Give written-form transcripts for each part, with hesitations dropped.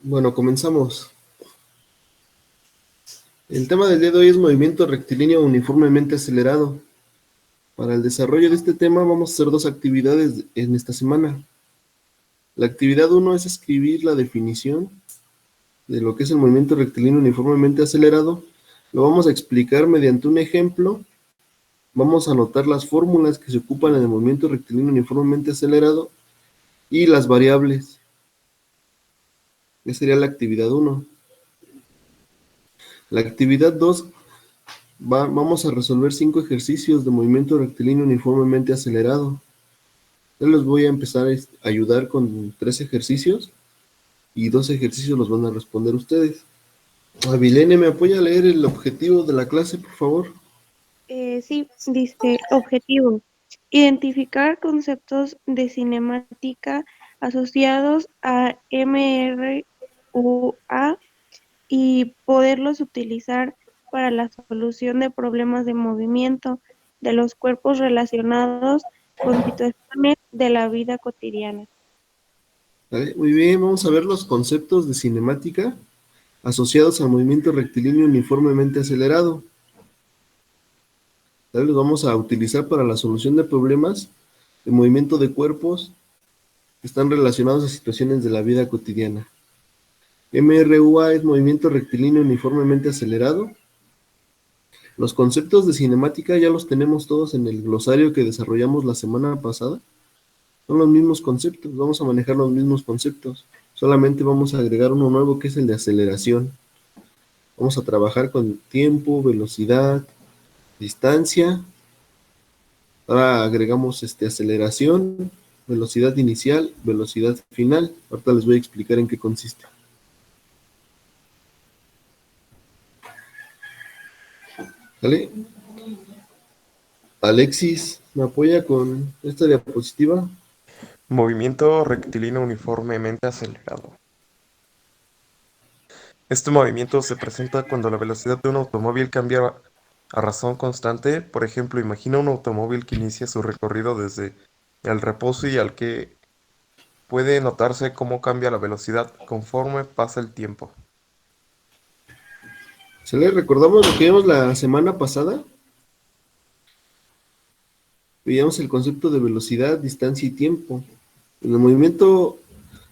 Bueno, comenzamos. El tema del día de hoy es movimiento rectilíneo uniformemente acelerado. Para el desarrollo de este tema vamos a hacer dos actividades en esta semana. La actividad 1 es escribir la definición de lo que es el movimiento rectilíneo uniformemente acelerado. Lo vamos a explicar mediante un ejemplo. Vamos a anotar las fórmulas que se ocupan en el movimiento rectilíneo uniformemente acelerado y las variables. Esa sería la actividad 1. La actividad 2 vamos a resolver 5 ejercicios de movimiento rectilíneo uniformemente acelerado. Yo les voy a empezar a ayudar con 3 ejercicios y 2 ejercicios los van a responder ustedes. Avilene, ¿me apoya a leer el objetivo de la clase, por favor? Sí, dice objetivo. Identificar conceptos de cinemática asociados a MRUA y poderlos utilizar para la solución de problemas de movimiento de los cuerpos relacionados con situaciones de la vida cotidiana. ¿Vale? Muy bien, vamos a ver los conceptos de cinemática asociados al movimiento rectilíneo uniformemente acelerado. ¿Vale? Los vamos a utilizar para la solución de problemas de movimiento de cuerpos que están relacionados a situaciones de la vida cotidiana. MRUA es movimiento rectilíneo uniformemente acelerado. Los conceptos de cinemática ya los tenemos todos en el glosario que desarrollamos la semana pasada. Son los mismos conceptos, vamos a manejar los mismos conceptos. Solamente vamos a agregar uno nuevo que es el de aceleración. Vamos a trabajar con tiempo, velocidad, distancia. Ahora agregamos aceleración, velocidad inicial, velocidad final. Ahorita les voy a explicar en qué consiste. ¿Vale? Alexis, ¿me apoya con esta diapositiva? Movimiento rectilíneo uniformemente acelerado. Este movimiento se presenta cuando la velocidad de un automóvil cambia a razón constante. Por ejemplo, imagina un automóvil que inicia su recorrido desde el reposo y al que puede notarse cómo cambia la velocidad conforme pasa el tiempo. ¿Se les recordamos lo que vimos la semana pasada? Veíamos el concepto de velocidad, distancia y tiempo. En el movimiento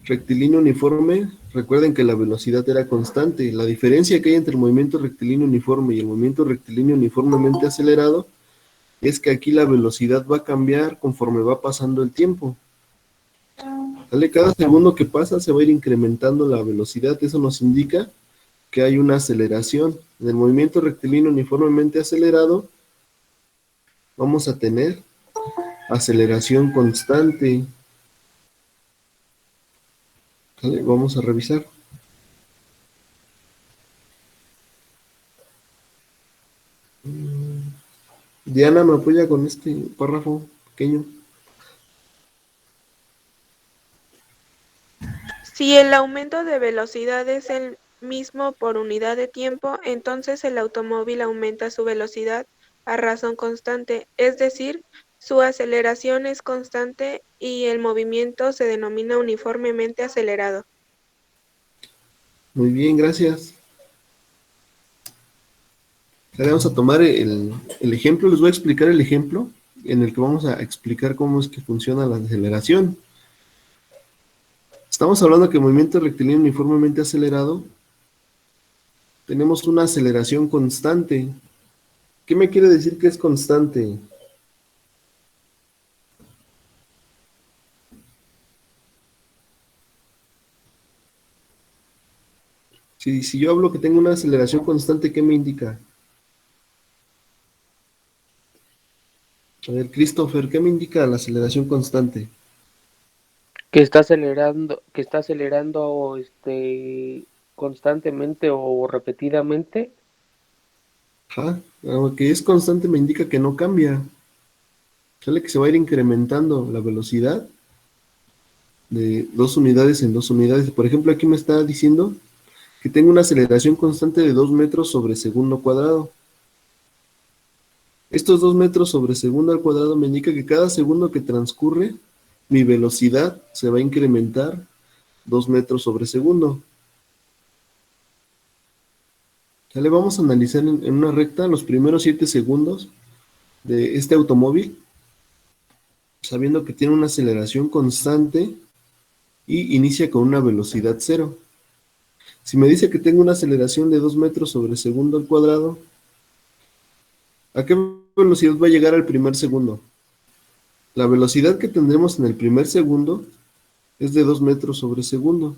rectilíneo uniforme, recuerden que la velocidad era constante. La diferencia que hay entre el movimiento rectilíneo uniforme y el movimiento rectilíneo uniformemente acelerado es que aquí la velocidad va a cambiar conforme va pasando el tiempo. ¿Vale? Cada segundo que pasa se va a ir incrementando la velocidad. Eso nos indica que hay una aceleración. En el movimiento rectilíneo uniformemente acelerado vamos a tener aceleración constante. ¿Vale? Vamos a revisar. Diana, ¿me apoya con este párrafo pequeño? Si el aumento de velocidad es el mismo por unidad de tiempo, entonces el automóvil aumenta su velocidad a razón constante, es decir, su aceleración es constante y el movimiento se denomina uniformemente acelerado. Muy bien, gracias. Ahora vamos a tomar el ejemplo, les voy a explicar el ejemplo en el que vamos a explicar cómo es que funciona la aceleración. Estamos hablando que el movimiento rectilíneo uniformemente acelerado tenemos una aceleración constante. ¿Qué me quiere decir que es constante? Si yo hablo que tengo una aceleración constante, ¿qué me indica? A ver, Christopher, ¿qué me indica la aceleración constante? Que está acelerando constantemente o repetidamente. Ajá, aunque es constante me indica que no cambia. Sale que se va a ir incrementando la velocidad de 2 unidades en 2 unidades. Por ejemplo, aquí me está diciendo que tengo una aceleración constante de 2 metros sobre segundo cuadrado. Estos 2 metros sobre segundo al cuadrado me indica que cada segundo que transcurre, mi velocidad se va a incrementar 2 metros sobre segundo. ¿Sale? Vamos a analizar en una recta los primeros 7 segundos de este automóvil, sabiendo que tiene una aceleración constante y inicia con una velocidad cero. Si me dice que tengo una aceleración de 2 metros sobre segundo al cuadrado, ¿a qué velocidad va a llegar al primer segundo? La velocidad que tendremos en el primer segundo es de 2 metros sobre segundo,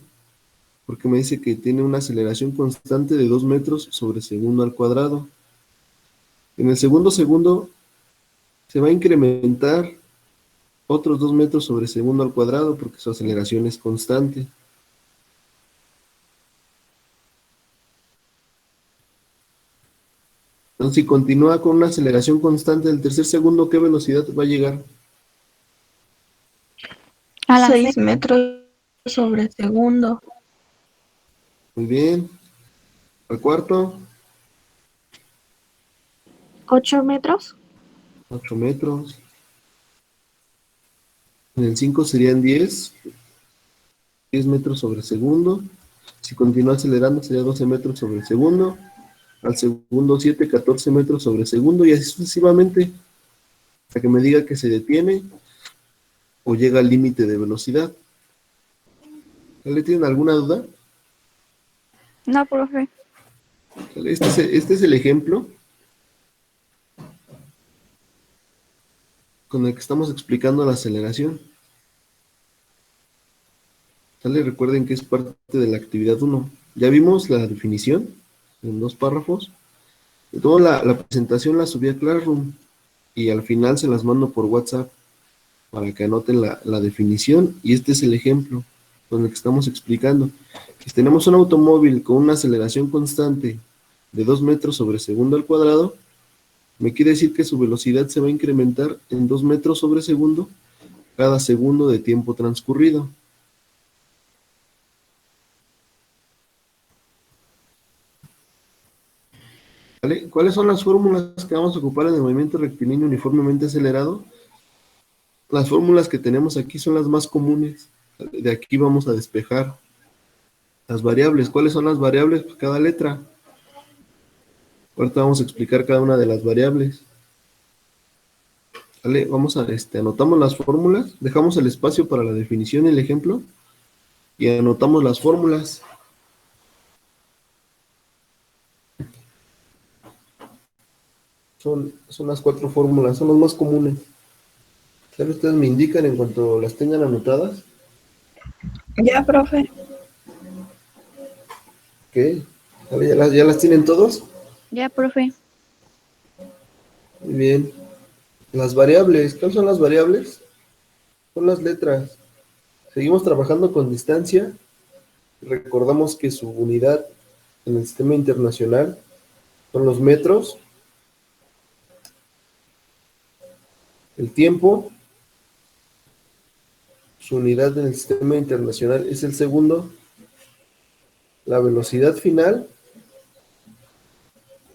porque me dice que tiene una aceleración constante de 2 metros sobre segundo al cuadrado. En el segundo segundo se va a incrementar otros 2 metros sobre segundo al cuadrado, porque su aceleración es constante. Entonces, si continúa con una aceleración constante del tercer segundo, ¿qué velocidad va a llegar? A las 6 metros sobre segundo. Muy bien. Al cuarto, 8 metros. 8 metros. En el 5 serían 10 metros sobre segundo. Si continúa acelerando, sería 12 metros sobre segundo. Al segundo 7, 14 metros sobre segundo, y así sucesivamente, hasta que me diga que se detiene o llega al límite de velocidad. ¿Le tienen alguna duda? No, profe. Este es el ejemplo con el que estamos explicando la aceleración. ¿Sale? Recuerden que es parte de la actividad 1. Ya vimos la definición en 2 párrafos. Toda la presentación la subí a Classroom y al final se las mando por WhatsApp para que anoten la definición, y este es el ejemplo con el que estamos explicando. Si tenemos un automóvil con una aceleración constante de 2 metros sobre segundo al cuadrado, me quiere decir que su velocidad se va a incrementar en 2 metros sobre segundo cada segundo de tiempo transcurrido. ¿Vale? ¿Cuáles son las fórmulas que vamos a ocupar en el movimiento rectilíneo uniformemente acelerado? Las fórmulas que tenemos aquí son las más comunes. De aquí vamos a despejar las variables. ¿Cuáles son las variables? Pues cada letra. Ahorita vamos a explicar cada una de las variables. ¿Vale? Vamos a, anotamos las fórmulas, dejamos el espacio para la definición y el ejemplo, y anotamos las fórmulas. Son las 4 fórmulas, son las más comunes. ¿Sale? Ustedes me indican en cuanto las tengan anotadas. Ya, profe. Ok. ¿Sale? ¿Ya las tienen todos? Ya, profe. Muy bien. Las variables, ¿cuáles son las variables? Son las letras. Seguimos trabajando con distancia. Recordamos que su unidad en el sistema internacional son los metros. El tiempo, su unidad en el sistema internacional es el segundo. La velocidad final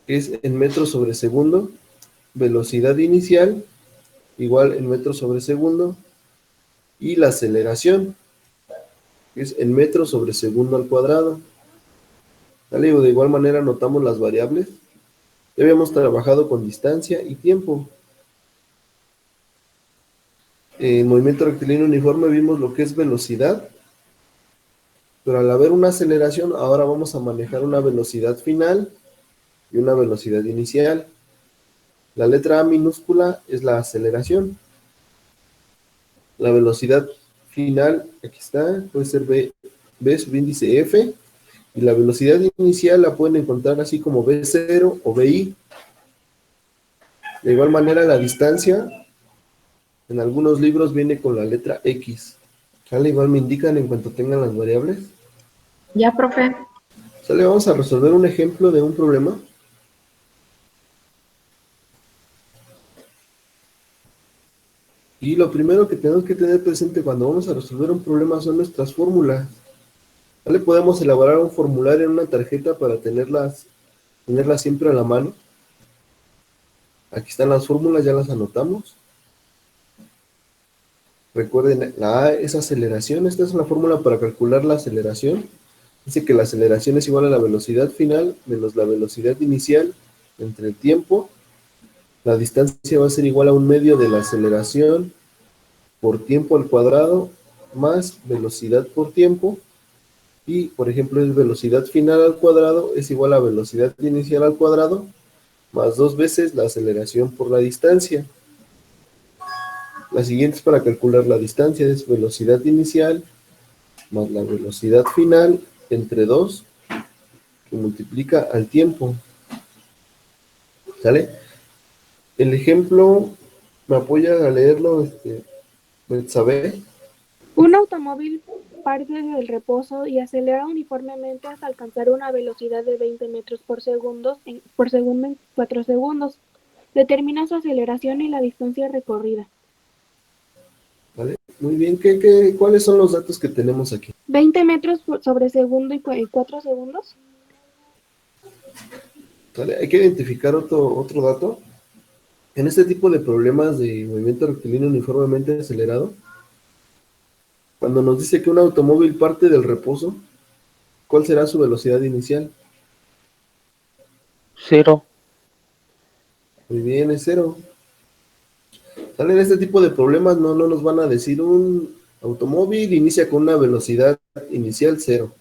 es en metros sobre segundo. Velocidad inicial, igual en metros sobre segundo. Y la aceleración, que es en metros sobre segundo al cuadrado. ¿Vale? De igual manera anotamos las variables. Ya habíamos trabajado con distancia y tiempo. En movimiento rectilíneo uniforme vimos lo que es velocidad, pero al haber una aceleración, ahora vamos a manejar una velocidad final y una velocidad inicial. La letra A minúscula es la aceleración. La velocidad final, aquí está, puede ser B subíndice F, y la velocidad inicial la pueden encontrar así como B0 o BI. De igual manera, la distancia en algunos libros viene con la letra X. ¿Sale? Igual me indican en cuanto tengan las variables. Ya, profe. ¿Sale? Vamos a resolver un ejemplo de un problema. Y lo primero que tenemos que tener presente cuando vamos a resolver un problema son nuestras fórmulas. ¿Vale? Podemos elaborar un formulario en una tarjeta para tenerlas siempre a la mano. Aquí están las fórmulas, ya las anotamos. Recuerden, la A es aceleración. Esta es la fórmula para calcular la aceleración. Dice que la aceleración es igual a la velocidad final menos la velocidad inicial entre el tiempo. La distancia va a ser igual a un medio de la aceleración por tiempo al cuadrado más velocidad por tiempo. Y, por ejemplo, es velocidad final al cuadrado es igual a velocidad inicial al cuadrado más 2 veces la aceleración por la distancia. La siguiente es para calcular la distancia, es velocidad inicial más la velocidad final entre 2 que multiplica al tiempo. ¿Sale? El ejemplo, ¿me apoya a leerlo, Betsabe? Un automóvil parte del reposo y acelera uniformemente hasta alcanzar una velocidad de 20 metros por segundo en 4 segundos. Determina su aceleración y la distancia recorrida. ¿Vale? Muy bien, ¿cuáles son los datos que tenemos aquí? 20 metros sobre segundo y 4 segundos. ¿Vale? Hay que identificar otro dato. En este tipo de problemas de movimiento rectilíneo uniformemente acelerado, cuando nos dice que un automóvil parte del reposo, ¿cuál será su velocidad inicial? 0. Muy bien, es 0. ¿Sale? En este tipo de problemas no nos van a decir un automóvil inicia con una velocidad inicial 0.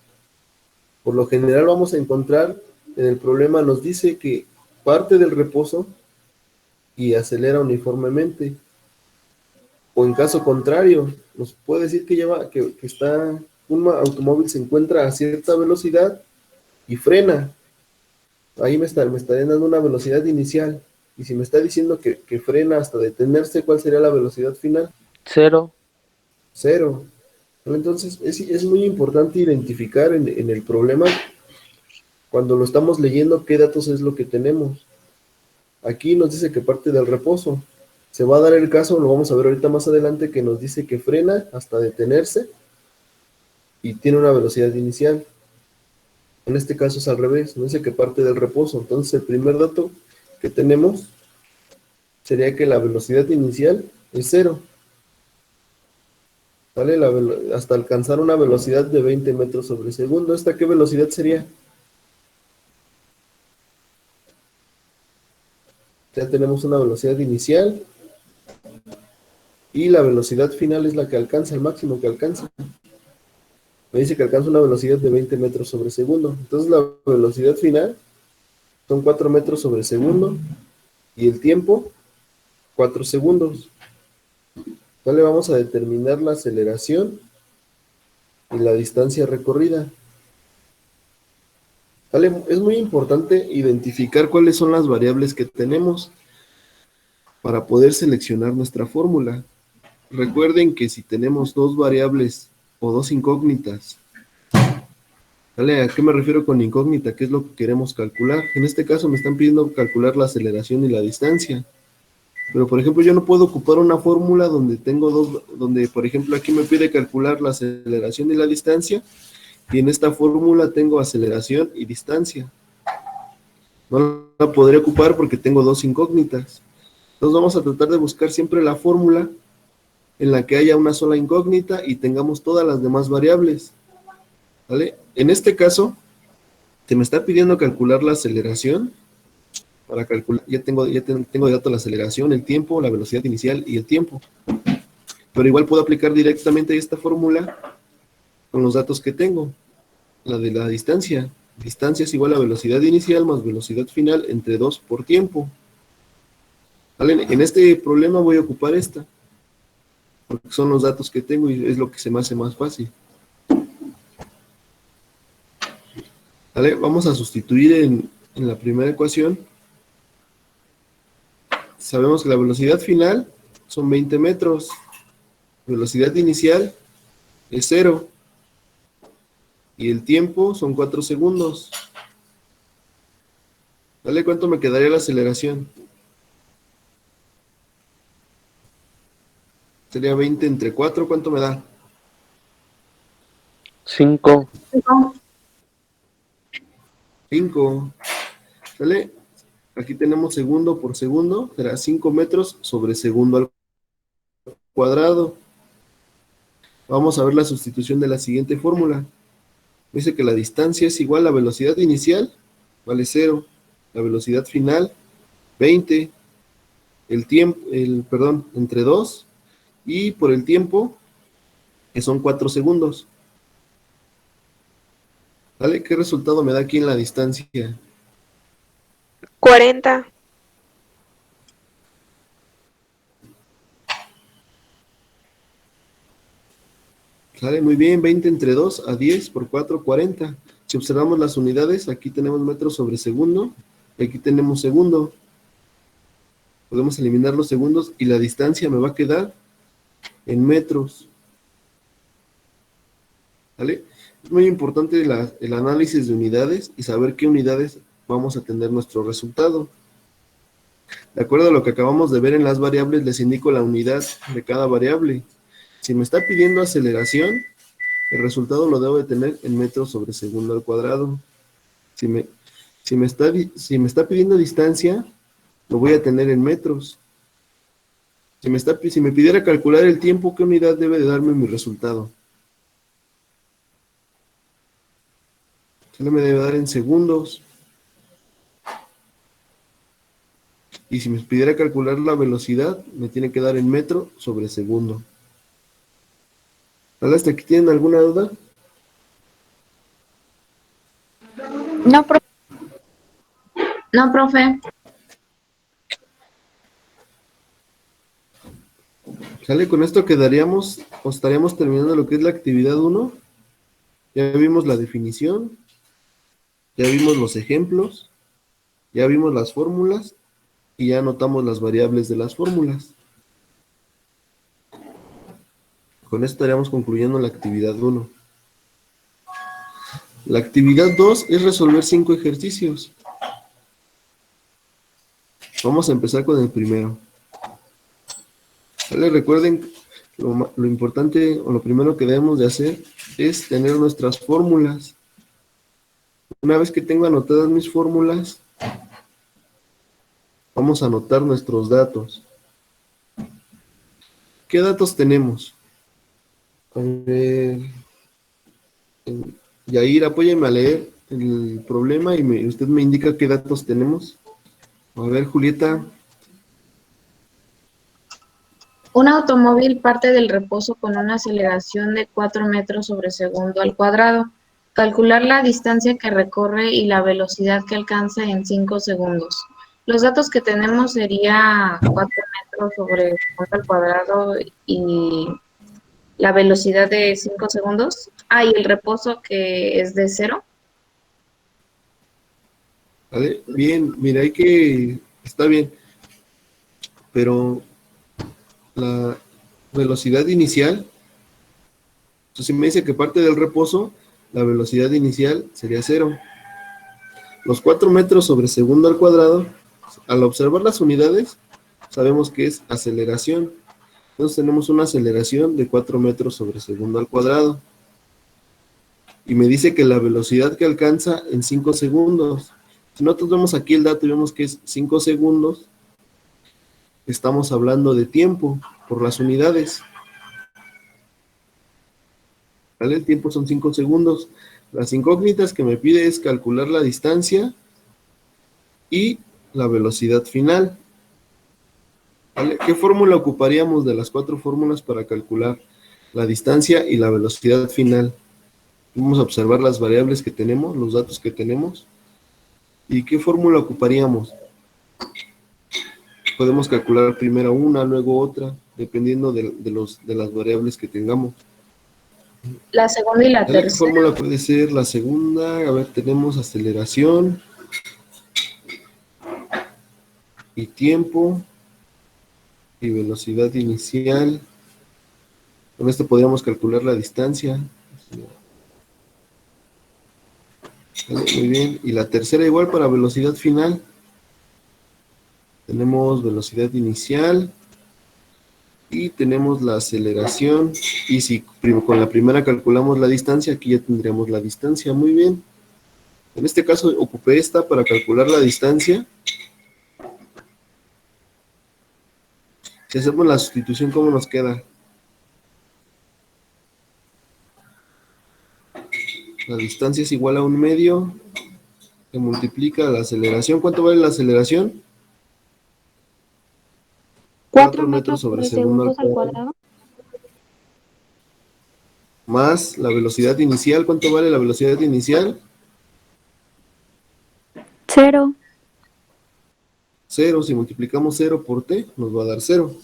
Por lo general vamos a encontrar en el problema nos dice que parte del reposo y acelera uniformemente. O en caso contrario, nos puede decir que un automóvil se encuentra a cierta velocidad y frena. Ahí me estarían dando una velocidad inicial. Y si me está diciendo que frena hasta detenerse, ¿cuál sería la velocidad final? 0. 0. Entonces es muy importante identificar en el problema, cuando lo estamos leyendo, qué datos es lo que tenemos. Aquí nos dice que parte del reposo. Se va a dar el caso, lo vamos a ver ahorita más adelante, que nos dice que frena hasta detenerse y tiene una velocidad inicial. En este caso es al revés, nos dice que parte del reposo. Entonces el primer dato que tenemos sería que la velocidad inicial es 0. ¿Vale? Hasta alcanzar una velocidad de 20 metros sobre segundo. ¿Esta qué velocidad sería? Ya tenemos una velocidad inicial y la velocidad final es la que alcanza, el máximo que alcanza. Me dice que alcanza una velocidad de 20 metros sobre segundo. Entonces la velocidad final son 4 metros sobre segundo y el tiempo 4 segundos. ¿Vale? Vamos a determinar la aceleración y la distancia recorrida. ¿Vale? Es muy importante identificar cuáles son las variables que tenemos para poder seleccionar nuestra fórmula. Recuerden que si tenemos dos variables o dos incógnitas, ¿vale? ¿A qué me refiero con incógnita? ¿Qué es lo que queremos calcular? En este caso me están pidiendo calcular la aceleración y la distancia. Pero, por ejemplo, yo no puedo ocupar una fórmula donde donde, por ejemplo, aquí me pide calcular la aceleración y la distancia, y en esta fórmula tengo aceleración y distancia. No la podré ocupar porque tengo dos incógnitas. Entonces vamos a tratar de buscar siempre la fórmula en la que haya una sola incógnita y tengamos todas las demás variables. ¿Vale? En este caso, se me está pidiendo calcular la aceleración. Para calcular, tengo de dato la aceleración, el tiempo, la velocidad inicial y el tiempo. Pero igual puedo aplicar directamente esta fórmula con los datos que tengo. La de la distancia. Distancia es igual a velocidad inicial más velocidad final entre 2 por tiempo. ¿Vale? En este problema voy a ocupar esta, porque son los datos que tengo y es lo que se me hace más fácil. ¿Vale? Vamos a sustituir en la primera ecuación. Sabemos que la velocidad final son 20 metros. Velocidad inicial es 0. Y el tiempo son 4 segundos. ¿Vale? ¿Cuánto me quedaría la aceleración? Sería 20 entre 4. ¿Cuánto me da? 5. 5. ¿Vale? Aquí tenemos segundo por segundo. Será 5 metros sobre segundo al cuadrado. Vamos a ver la sustitución de la siguiente fórmula. Dice que la distancia es igual a la velocidad inicial, vale 0, la velocidad final, 20, el tiempo, entre 2, y por el tiempo, que son 4 segundos. ¿Vale? ¿Qué resultado me da aquí en la distancia? 40. Sale muy bien, 20 entre 2 a 10 por 4, 40. Si observamos las unidades, aquí tenemos metros sobre segundo, y aquí tenemos segundo. Podemos eliminar los segundos y la distancia me va a quedar en metros. ¿Vale? Es muy importante el análisis de unidades y saber qué unidades vamos a tener nuestro resultado. De acuerdo a lo que acabamos de ver en las variables, les indico la unidad de cada variable. Si me está pidiendo aceleración, el resultado lo debo de tener en metros sobre segundo al cuadrado. Si me está pidiendo distancia, lo voy a tener en metros. Si me pidiera calcular el tiempo, ¿qué unidad debe de darme mi resultado? Solo me debe dar en segundos. Y si me pidiera calcular la velocidad, me tiene que dar en metro sobre segundo. ¿Vale? ¿Hasta aquí tienen alguna duda? No, profe. No, profe. ¿Sale? Con esto quedaríamos, o estaríamos terminando lo que es la actividad 1. Ya vimos la definición, ya vimos los ejemplos, ya vimos las fórmulas y ya anotamos las variables de las fórmulas. Con esto estaríamos concluyendo la actividad 1. La actividad 2 es resolver 5 ejercicios. Vamos a empezar con el primero. ¿Vale? Recuerden, lo importante o lo primero que debemos de hacer es tener nuestras fórmulas. Una vez que tengo anotadas mis fórmulas, vamos a anotar nuestros datos. ¿Qué datos tenemos? A ver, Yair, apóyeme a leer el problema y usted me indica qué datos tenemos. A ver, Julieta. Un automóvil parte del reposo con una aceleración de 4 metros sobre segundo al cuadrado. Calcular la distancia que recorre y la velocidad que alcanza en 5 segundos. Los datos que tenemos sería 4 metros sobre segundo al cuadrado y la velocidad de 5 segundos. Ah, y el reposo que es de 0. ¿Vale? Bien, mira, está bien, pero la velocidad inicial, si me dice que parte del reposo, la velocidad inicial sería 0. Los 4 metros sobre segundo al cuadrado, al observar las unidades, sabemos que es aceleración. Entonces tenemos una aceleración de 4 metros sobre segundo al cuadrado. Y me dice que la velocidad que alcanza en 5 segundos. Si nosotros vemos aquí el dato y vemos que es 5 segundos, estamos hablando de tiempo por las unidades. ¿Vale? El tiempo son 5 segundos. Las incógnitas que me pide es calcular la distancia y la velocidad final. ¿Vale? ¿Qué fórmula ocuparíamos de las 4 fórmulas para calcular la distancia y la velocidad final? Vamos a observar las variables que tenemos, los datos que tenemos. ¿Y qué fórmula ocuparíamos? Podemos calcular primero una, luego otra, dependiendo de las variables que tengamos. La segunda y la ¿Vale? ¿Qué tercera. fórmula puede ser la segunda? A ver, tenemos aceleración y tiempo y velocidad inicial. Con esto podríamos calcular la distancia. ¿Vale? Muy bien. Y la tercera igual para velocidad final. Tenemos velocidad inicial y tenemos la aceleración. Y si con la primera calculamos la distancia, aquí ya tendríamos la distancia. Muy bien. En este caso ocupé esta para calcular la distancia. Si hacemos la sustitución, ¿cómo nos queda? La distancia es igual a 1/2 que multiplica la aceleración. ¿Cuánto vale la aceleración? 4 metros metros sobre sobre segundo al segundos al cuadrado. cuadrado. Más la velocidad inicial. ¿Cuánto vale la velocidad inicial? 0. 0. Si multiplicamos 0 por t, nos va a dar 0.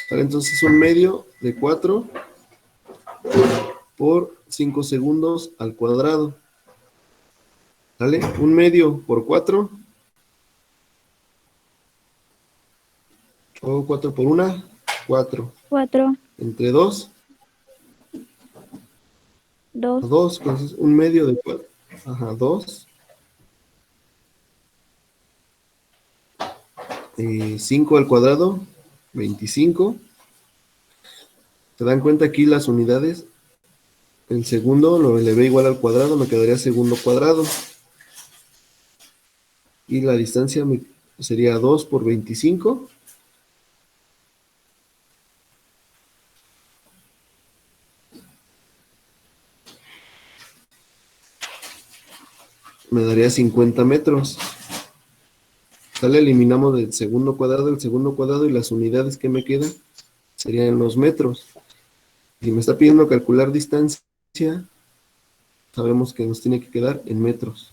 ¿Sale? Entonces 1/2 de 4 por 5 segundos al cuadrado. ¿Sale? 1/2 por 4. O 4 por 1, 4. 4. Entre 2, 2. 2, entonces 1/2 de 4. Ajá, 2. 5 al cuadrado, 25. ¿Se dan cuenta aquí las unidades? El segundo lo elevé igual al cuadrado, me quedaría segundo cuadrado. Y la distancia sería 2 por 25. Me daría 50 metros. ¿Sale? Eliminamos del segundo cuadrado el segundo cuadrado y las unidades que me quedan serían los metros. Si me está pidiendo calcular distancia, sabemos que nos tiene que quedar en metros.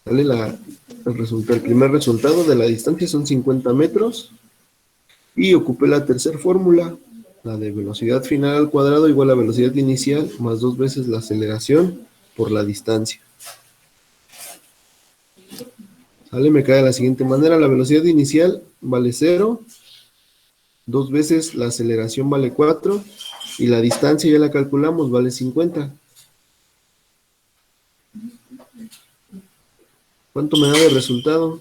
¿Sale? El primer resultado de la distancia son 50 metros. Y ocupé la tercera fórmula, la de velocidad final al cuadrado igual a velocidad inicial más 2 veces la aceleración por la distancia. ¿Sale? Me cae de la siguiente manera, la velocidad inicial vale 0, 2 veces la aceleración vale 4, y la distancia ya la calculamos, vale 50. ¿Cuánto me da de resultado?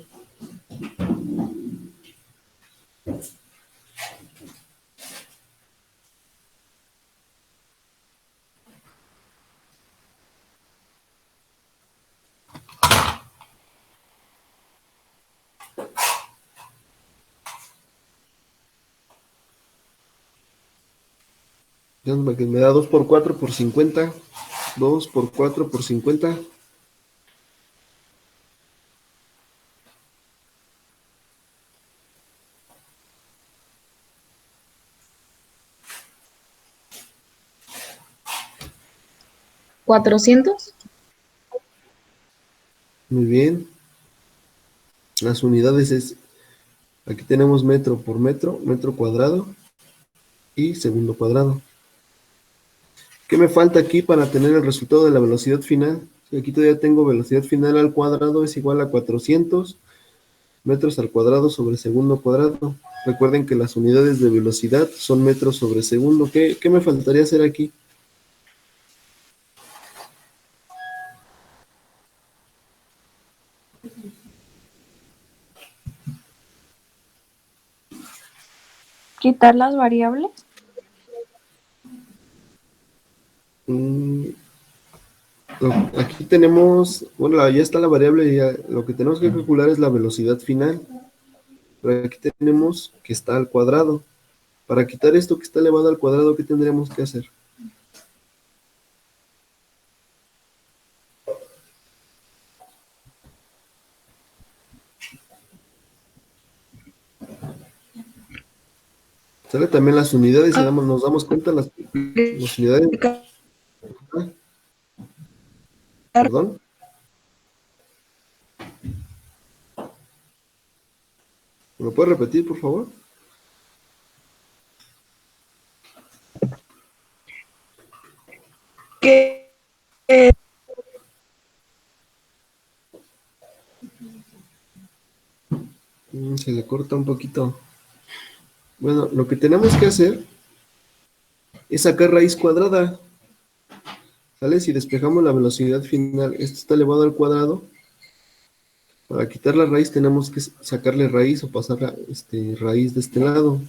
Me da 2 por 4 por 50. 2 por 4 por 50. ¿400? Muy bien. Las unidades es, aquí tenemos metro por metro, metro cuadrado y segundo cuadrado. ¿Qué me falta aquí para tener el resultado de la velocidad final? Aquí todavía tengo velocidad final al cuadrado es igual a 400 metros al cuadrado sobre segundo cuadrado. Recuerden que las unidades de velocidad son metros sobre segundo. ¿Qué me faltaría hacer aquí? Quitar las variables. Aquí tenemos, bueno, ya está la variable, ya, lo que tenemos que calcular es la velocidad final. Pero aquí tenemos que está al cuadrado. Para quitar esto que está elevado al cuadrado, ¿qué tendríamos que hacer? ¿Sale? También las unidades, nos damos cuenta, las unidades. ¿Perdón? ¿Me lo puede repetir, por favor? Que Se le corta un poquito. Bueno, lo que tenemos que hacer es sacar raíz cuadrada. ¿Sale? Si despejamos la velocidad final, esto está elevado al cuadrado. Para quitar la raíz tenemos que sacarle raíz o pasar raíz de este lado.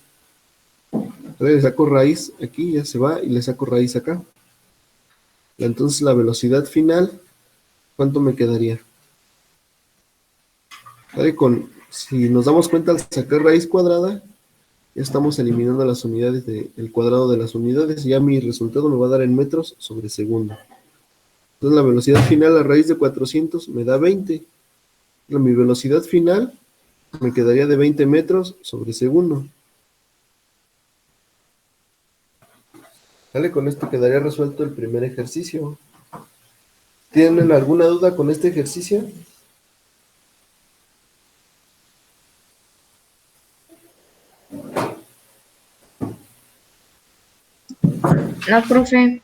¿Sale? Le saco raíz aquí, ya se va, y le saco raíz acá. Entonces la velocidad final, ¿cuánto me quedaría? ¿Sale? Si nos damos cuenta al sacar raíz cuadrada, Ya estamos eliminando las unidades el cuadrado de las unidades, y ya mi resultado me va a dar en metros sobre segundo. Entonces la velocidad final a raíz de 400 me da 20. Mi velocidad final me quedaría de 20 metros sobre segundo. ¿Vale? Con esto quedaría resuelto el primer ejercicio. ¿Tienen alguna duda con este ejercicio? No, profe.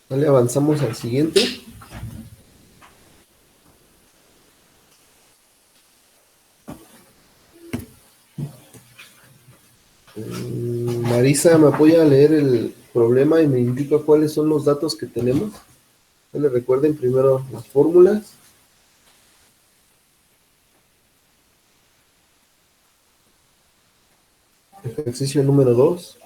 Vale, avanzamos al siguiente. Marisa, ¿me apoya a leer el problema y me indica cuáles son los datos que tenemos? Vale, recuerden primero las fórmulas. Ejercicio número 2.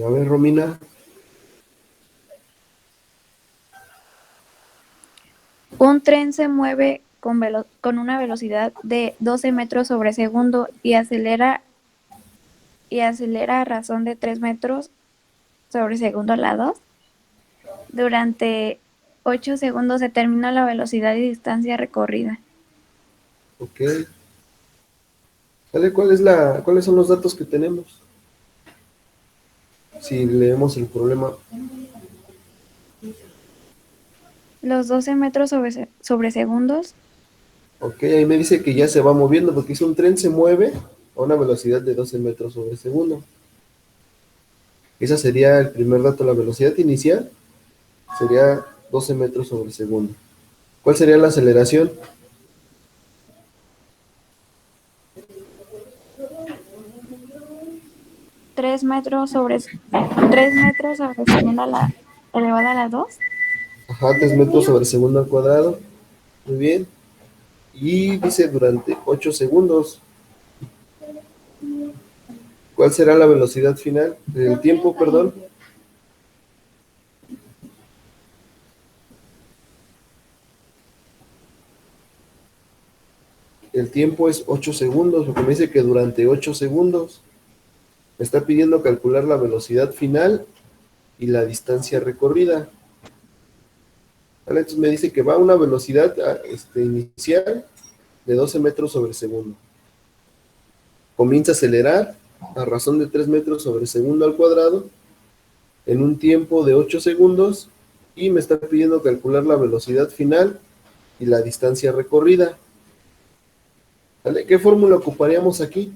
A ver, Romina. Un tren se mueve con una velocidad de 12 metros sobre segundo y acelera a razón de 3 metros sobre segundo al lado. Durante 8 segundos determina la velocidad y distancia recorrida. Ok. Vale, ¿cuáles son los datos que tenemos? Si leemos el problema. Los 12 metros sobre segundos. Ok, ahí me dice que ya se va moviendo, porque si un tren se mueve a una velocidad de 12 metros sobre segundo. Ese sería el primer dato, la velocidad inicial sería 12 metros sobre segundo. ¿Cuál sería la aceleración? Tres metros sobre segundo elevado a la 2. Ajá, 3 metros sobre segundo al cuadrado. Muy bien. Y dice durante 8 segundos. ¿Cuál será la velocidad final? El tiempo, perdón. El tiempo es 8 segundos, porque me dice que durante 8 segundos me está pidiendo calcular la velocidad final y la distancia recorrida. ¿Vale? Entonces me dice que va a una velocidad inicial de 12 metros sobre segundo. Comienza a acelerar a razón de 3 metros sobre segundo al cuadrado en un tiempo de 8 segundos y me está pidiendo calcular la velocidad final y la distancia recorrida. ¿Vale? ¿Qué fórmula ocuparíamos aquí?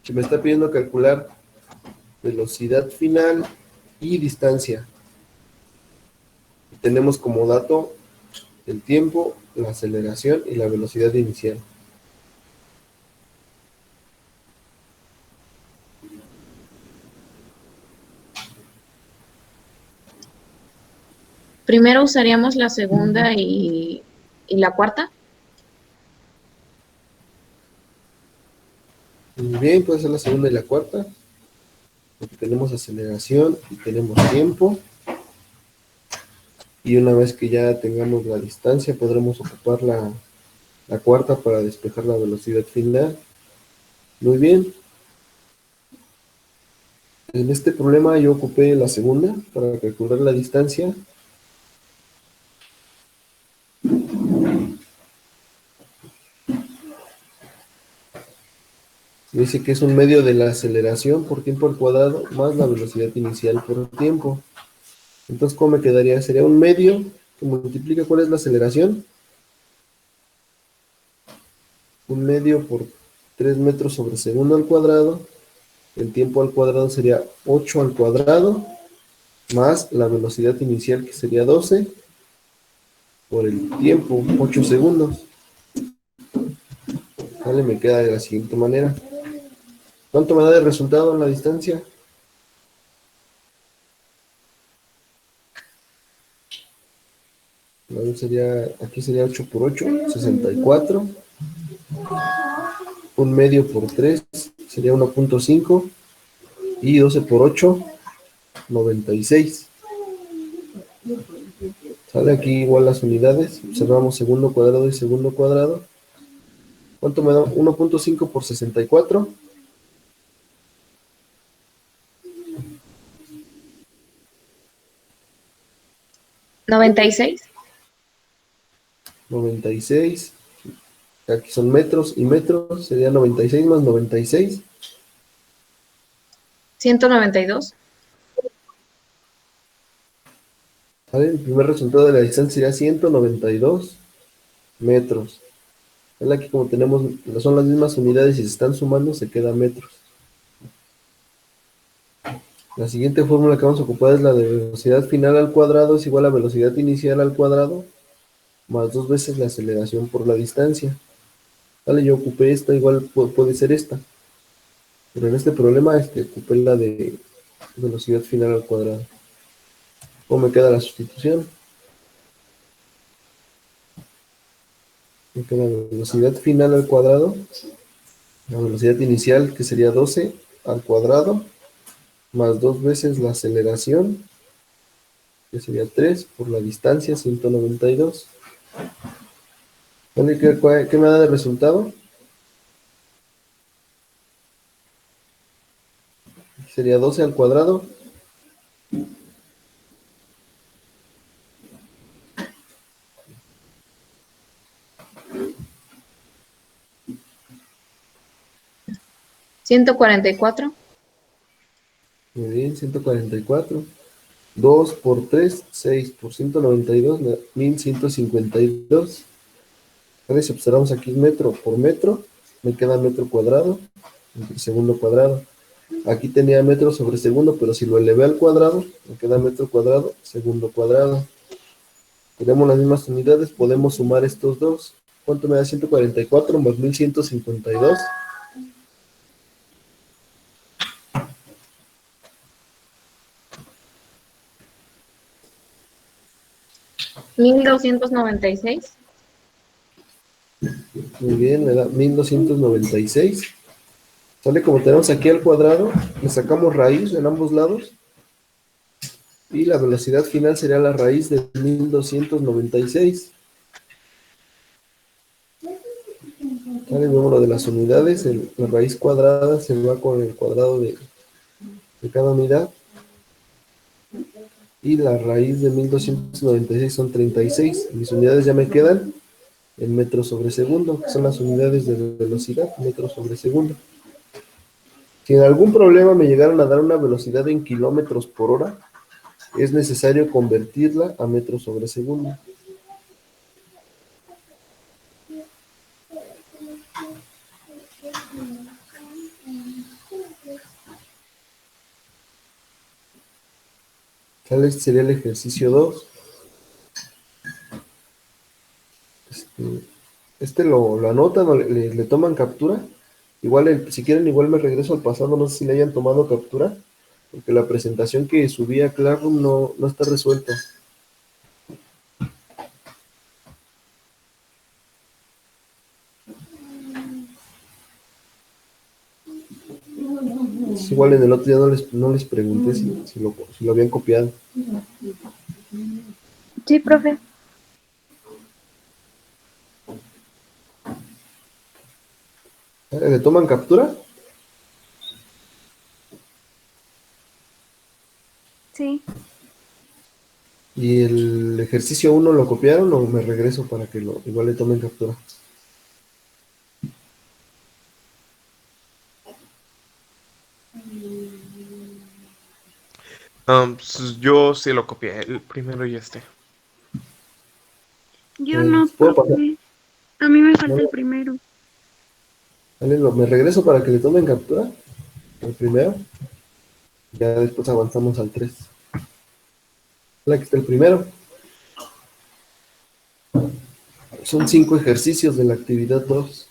Si me está pidiendo calcular velocidad final y distancia. Tenemos como dato el tiempo, la aceleración y la velocidad inicial. Primero usaríamos la segunda y la cuarta. Muy bien, puede ser la segunda y la cuarta. Porque tenemos aceleración y tenemos tiempo. Y una vez que ya tengamos la distancia, podremos ocupar la cuarta para despejar la velocidad final. Muy bien. En este problema yo ocupé la segunda para calcular la distancia. Dice que es un medio de la aceleración por tiempo al cuadrado más la velocidad inicial por tiempo. Entonces, ¿cómo me quedaría? Sería un medio que multiplica, ¿cuál es la aceleración? Un medio por 3 metros sobre segundo al cuadrado. El tiempo al cuadrado sería 8 al cuadrado más la velocidad inicial, que sería 12 por el tiempo, 8 segundos. Vale, me queda de la siguiente manera. ¿Cuánto me da de resultado en la distancia? Aquí sería 8 por 8, 64. Un medio por 3 sería 1.5. Y 12 por 8, 96. Sale aquí igual las unidades. Observamos segundo cuadrado y segundo cuadrado. ¿Cuánto me da? 1.5 por 64. 96. 96. Aquí son metros y metros. Sería 96 más 96. 192. ¿Vale? El primer resultado de la distancia sería 192 metros. ¿Vale? Aquí como tenemos, son las mismas unidades y se están sumando, se queda metros. La siguiente fórmula que vamos a ocupar es la de velocidad final al cuadrado es igual a velocidad inicial al cuadrado más 2 veces la aceleración por la distancia. Vale, yo ocupé esta, igual puede ser esta. Pero en este problema ocupé la de velocidad final al cuadrado. ¿Cómo me queda la sustitución? Me queda velocidad final al cuadrado, la velocidad inicial que sería 12 al cuadrado, más 2 veces la aceleración, que sería 3 por la distancia, 192. ¿Vale? ¿Qué me da de resultado? Sería 12 al cuadrado. ¿144? Muy bien, 144. 2 por 3, 6 por 192, 1152. ¿Vale? Si observamos aquí metro por metro, me queda metro cuadrado entre segundo cuadrado. Aquí tenía metro sobre segundo, pero si lo elevé al cuadrado, me queda metro cuadrado, segundo cuadrado. Tenemos las mismas unidades, podemos sumar estos dos. ¿Cuánto me da 144 más 1152? ¿1296? Muy bien, me da 1296. Sale como tenemos aquí al cuadrado, le sacamos raíz en ambos lados. Y la velocidad final sería la raíz de 1296. Sale, vemos lo de las unidades, la raíz cuadrada se va con el cuadrado de cada unidad. Y la raíz de 1296 son 36. Mis unidades ya me quedan en metros sobre segundo, que son las unidades de velocidad, metros sobre segundo. Si en algún problema me llegaron a dar una velocidad en kilómetros por hora, es necesario convertirla a metros sobre segundo. Este sería el ejercicio 2. Lo anotan o le toman captura. Igual, si quieren, igual me regreso al pasado, no sé si le hayan tomado captura, porque la presentación que subí a Classroom no está resuelta. Igual en el otro día no les pregunté si lo habían copiado. Sí, profe. ¿Le toman captura? Sí. ¿Y el ejercicio 1 lo copiaron o me regreso para que igual le tomen captura? Pues yo sí lo copié, el primero y este. Yo no, ¿puedo pasar? profe. A mí me falta No. el primero. Vale, me regreso para que le tomen captura. El primero. Ya después avanzamos al 3. Aquí está el primero. Son 5 ejercicios de la actividad 2.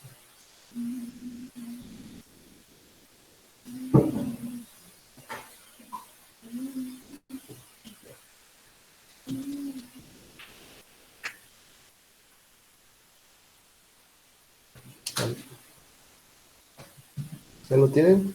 ¿Ya lo tienen?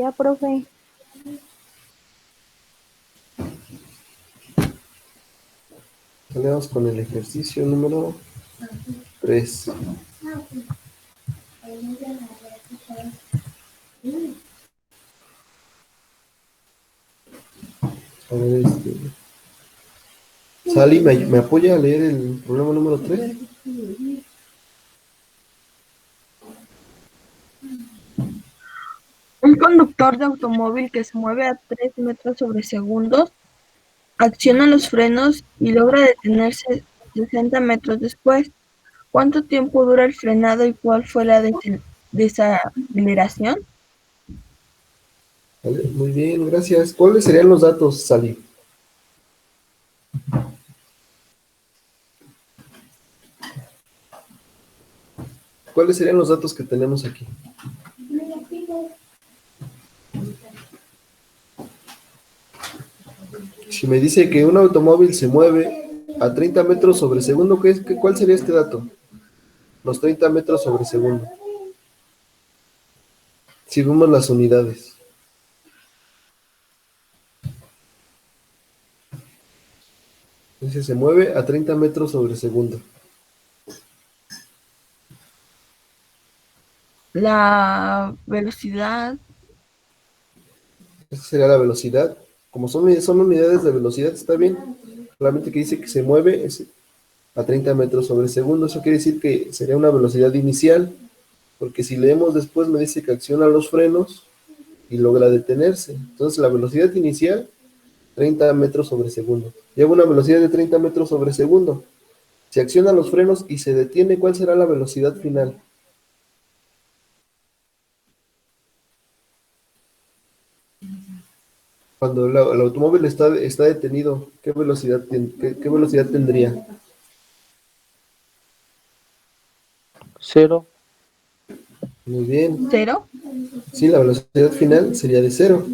Ya, profe. Vamos con el ejercicio número 3. A ver, Sally, ¿me apoya a leer el problema número 3? Un conductor de automóvil que se mueve a 3 metros sobre segundos acciona los frenos y logra detenerse 60 metros después. ¿Cuánto tiempo dura el frenado y cuál fue la desaceleración? Vale, muy bien, gracias. ¿Cuáles serían los datos, Sally? ¿Cuáles serían los datos que tenemos aquí? Si me dice que un automóvil se mueve a 30 metros sobre segundo, ¿cuál sería este dato? Los 30 metros sobre segundo. Si vemos las unidades. Dice, se mueve a 30 metros sobre segundo. La velocidad. Esa sería la velocidad. Como son unidades de velocidad, está bien. Solamente que dice que se mueve a 30 metros sobre segundo. Eso quiere decir que sería una velocidad inicial. Porque si leemos después me dice que acciona los frenos y logra detenerse. Entonces la velocidad inicial, 30 metros sobre segundo. Lleva una velocidad de 30 metros sobre segundo. Si acciona los frenos y se detiene, ¿cuál será la velocidad final? Cuando el automóvil está detenido, ¿qué velocidad tendría? 0. Muy bien. ¿Cero? Sí, la velocidad final sería de 0.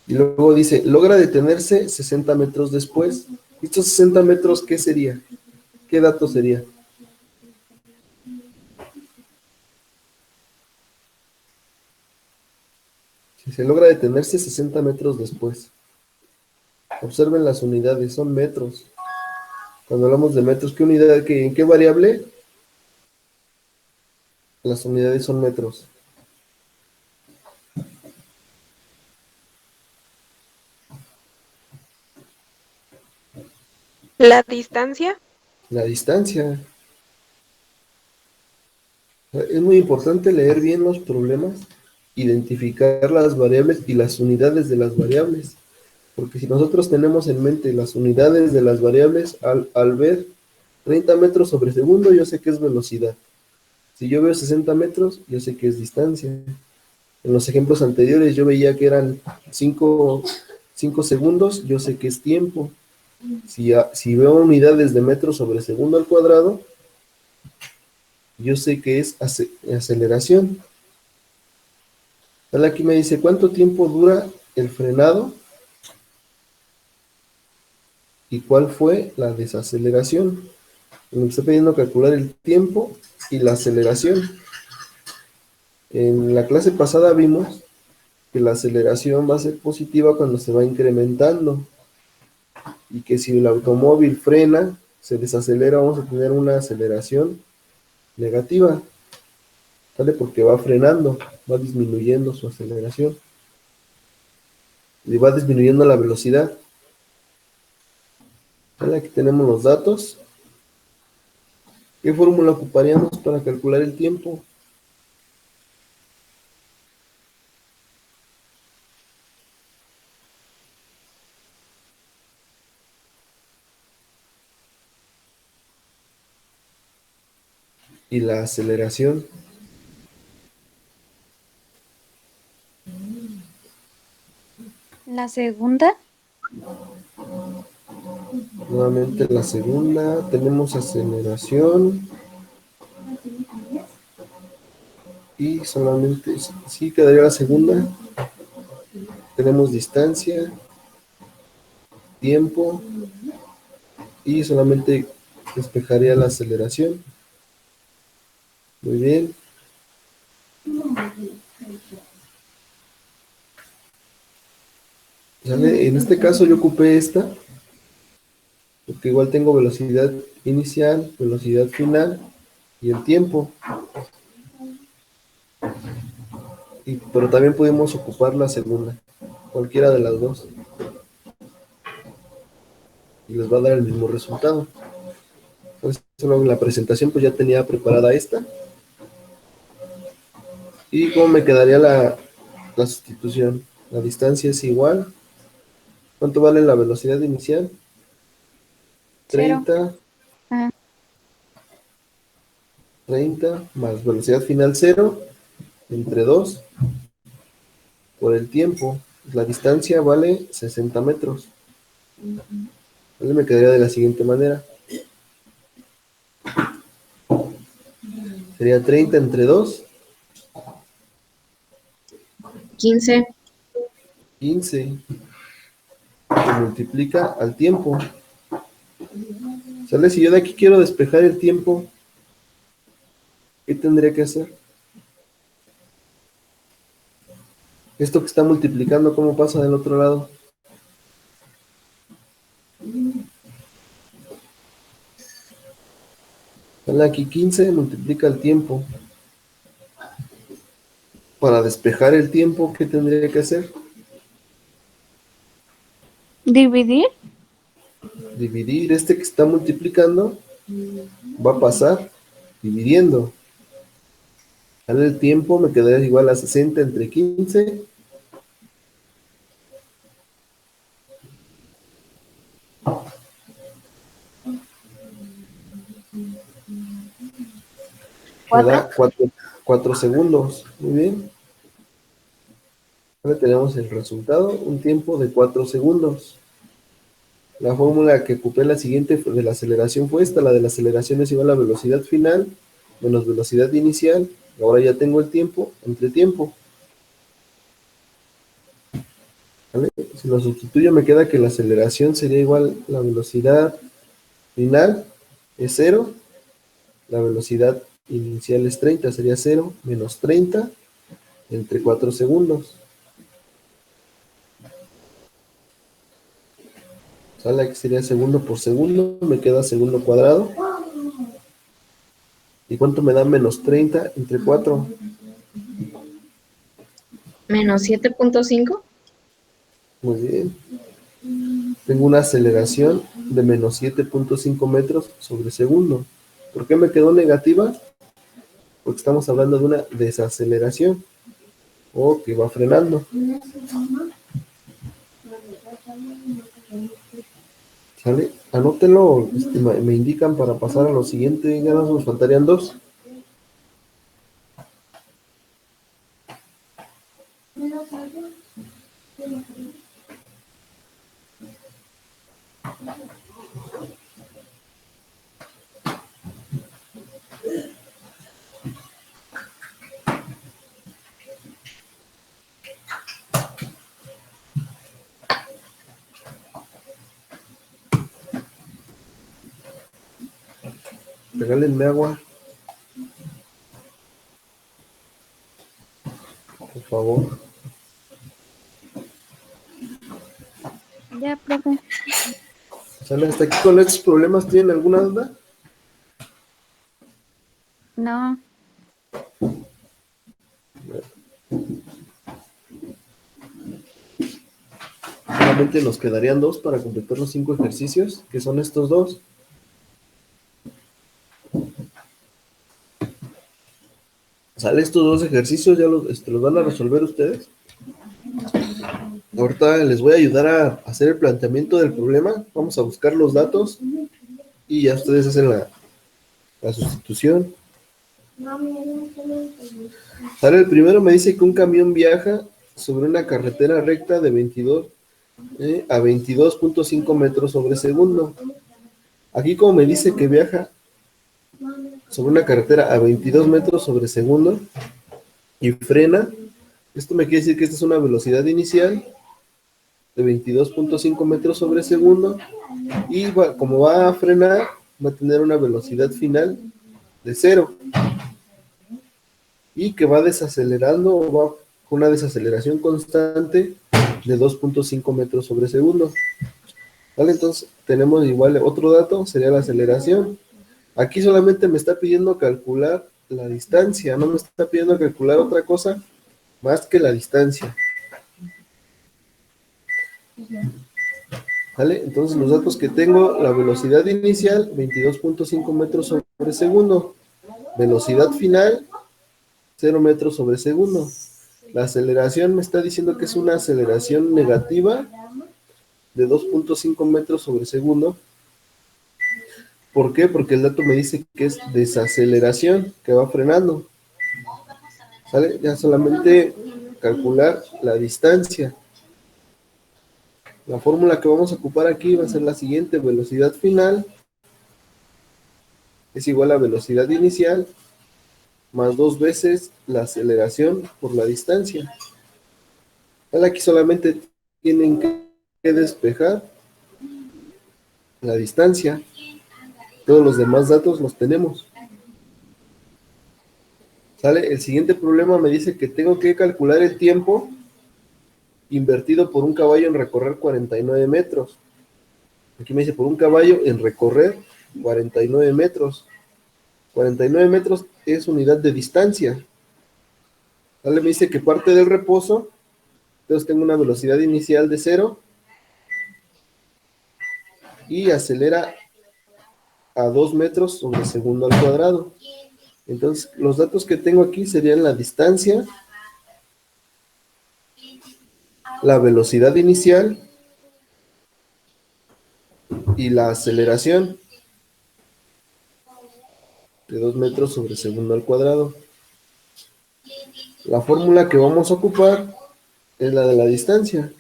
Y luego dice, logra detenerse 60 metros después. ¿Estos 60 metros qué sería? ¿Qué dato sería? Si se logra detenerse 60 metros después. Observen las unidades, son metros. Cuando hablamos de metros, ¿qué unidad, en qué variable? Las unidades son metros. ¿La distancia? La distancia. Es muy importante leer bien los problemas, identificar las variables y las unidades de las variables. Porque si nosotros tenemos en mente las unidades de las variables, al ver 30 metros sobre segundo, yo sé que es velocidad. Si yo veo 60 metros, yo sé que es distancia. En los ejemplos anteriores yo veía que eran 5 segundos, yo sé que es tiempo. Si veo unidades de metros sobre segundo al cuadrado, yo sé que es aceleración. Aquí me dice, ¿cuánto tiempo dura el frenado? ¿Y cuál fue la desaceleración? Me está pidiendo calcular el tiempo y la aceleración. En la clase pasada vimos que la aceleración va a ser positiva cuando se va incrementando. Y que si el automóvil frena, se desacelera, vamos a tener una aceleración negativa. ¿Sale? Porque va frenando, va disminuyendo su aceleración. Y va disminuyendo la velocidad. ¿Sale? Aquí tenemos los datos. ¿Qué fórmula ocuparíamos para calcular el tiempo? Y la aceleración. La segunda. Nuevamente la segunda, tenemos aceleración. Y solamente, sí quedaría la segunda. Tenemos distancia, tiempo, y solamente despejaría la aceleración. Muy bien. ¿Sale? En este caso yo ocupé esta, porque igual tengo velocidad inicial, velocidad final y el tiempo. Pero también podemos ocupar la segunda, cualquiera de las dos. Y les va a dar el mismo resultado. Entonces, en la presentación pues ya tenía preparada esta. ¿Y cómo me quedaría la sustitución? La distancia es igual. ¿Cuánto vale la velocidad inicial? 30. 30 más velocidad final 0 entre 2 por el tiempo. La distancia vale 60 metros. Entonces me quedaría de la siguiente manera. Sería 30 entre 2. 15. 15. Se multiplica al tiempo. ¿Sale? Si yo de aquí quiero despejar el tiempo, ¿qué tendría que hacer? Esto que está multiplicando, ¿cómo pasa del otro lado? Sale aquí 15, multiplica el tiempo. Para despejar el tiempo, ¿qué tendría que hacer? ¿Dividir? Dividir este que está multiplicando, va a pasar dividiendo. Sale el tiempo, me quedaría igual a 60 entre 15. Me da 4 segundos. Muy bien. Ahora tenemos el resultado, un tiempo de 4 segundos. La fórmula que ocupé la siguiente de la aceleración fue esta. La de la aceleración es igual a velocidad final menos velocidad inicial. Ahora ya tengo el tiempo entre tiempo. ¿Vale? Si lo sustituyo me queda que la aceleración sería igual a la velocidad final es 0. La velocidad inicial es 30, sería 0 menos 30 entre 4 segundos. Sale que sería segundo por segundo, me queda segundo cuadrado. ¿Y cuánto me da menos 30 entre 4? Menos 7.5. Muy bien. Tengo una aceleración de menos 7.5 metros sobre segundo. ¿Por qué me quedó negativa? Porque estamos hablando de una desaceleración o que va frenando. ¿Sale? Anótenlo, me indican para pasar a lo siguiente. Ya nos faltarían 2. Regálenme agua. Por favor. Ya, profe. ¿Sale? ¿Hasta aquí con estos problemas tienen alguna duda? No. Solamente nos quedarían 2 para completar los 5 ejercicios, que son estos 2. ¿Sale? Estos 2 ejercicios ya los van a resolver ustedes. Ahorita les voy a ayudar a hacer el planteamiento del problema. Vamos a buscar los datos y ya ustedes hacen la sustitución. ¿Sale? El primero me dice que un camión viaja sobre una carretera recta de 22 a 22.5 metros sobre segundo. Aquí como me dice que viaja sobre una carretera a 22 metros sobre segundo y frena, esto me quiere decir que esta es una velocidad inicial de 22.5 metros sobre segundo y como va a frenar, va a tener una velocidad final de 0 y que va desacelerando o va con una desaceleración constante de 2.5 metros sobre segundo. ¿Vale? Entonces tenemos igual otro dato, sería la aceleración. Aquí solamente me está pidiendo calcular la distancia, no me está pidiendo calcular otra cosa más que la distancia. ¿Vale? Entonces los datos que tengo, la velocidad inicial, 22.5 metros sobre segundo. Velocidad final, 0 metros sobre segundo. La aceleración me está diciendo que es una aceleración negativa de 2.5 metros sobre segundo. ¿Por qué? Porque el dato me dice que es desaceleración, que va frenando. ¿Sale? Ya solamente calcular la distancia. La fórmula que vamos a ocupar aquí va a ser la siguiente: velocidad final es igual a velocidad inicial más 2 veces la aceleración por la distancia. ¿Vale? Aquí solamente tienen que despejar la distancia. Todos los demás datos los tenemos. ¿Sale? El siguiente problema me dice que tengo que calcular el tiempo invertido por un caballo en recorrer 49 metros. Aquí me dice por un caballo en recorrer 49 metros. 49 metros es unidad de distancia. ¿Sale? Me dice que parte del reposo, entonces tengo una velocidad inicial de 0 y acelera a 2 metros sobre segundo al cuadrado. Entonces, los datos que tengo aquí serían la distancia, la velocidad inicial y la aceleración de 2 metros sobre segundo al cuadrado. La fórmula que vamos a ocupar es la de la distancia.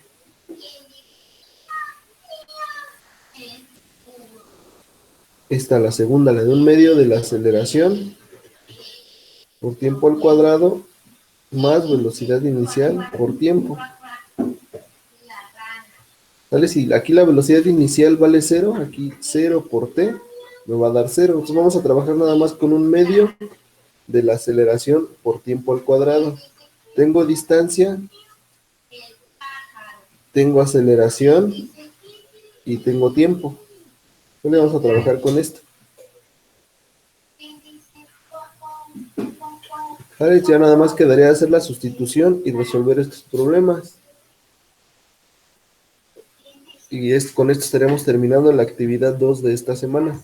Esta, la segunda, la de 1/2 de la aceleración por tiempo al cuadrado más velocidad inicial por tiempo. ¿Vale? Si aquí la velocidad inicial vale 0, aquí 0 por t me va a dar 0. Entonces vamos a trabajar nada más con 1/2 de la aceleración por tiempo al cuadrado. Tengo distancia, tengo aceleración y tengo tiempo. ¿Vale? Vamos a trabajar con esto. ¿Vale? Ya nada más quedaría hacer la sustitución y resolver estos problemas. Y con esto estaremos terminando la actividad 2 de esta semana.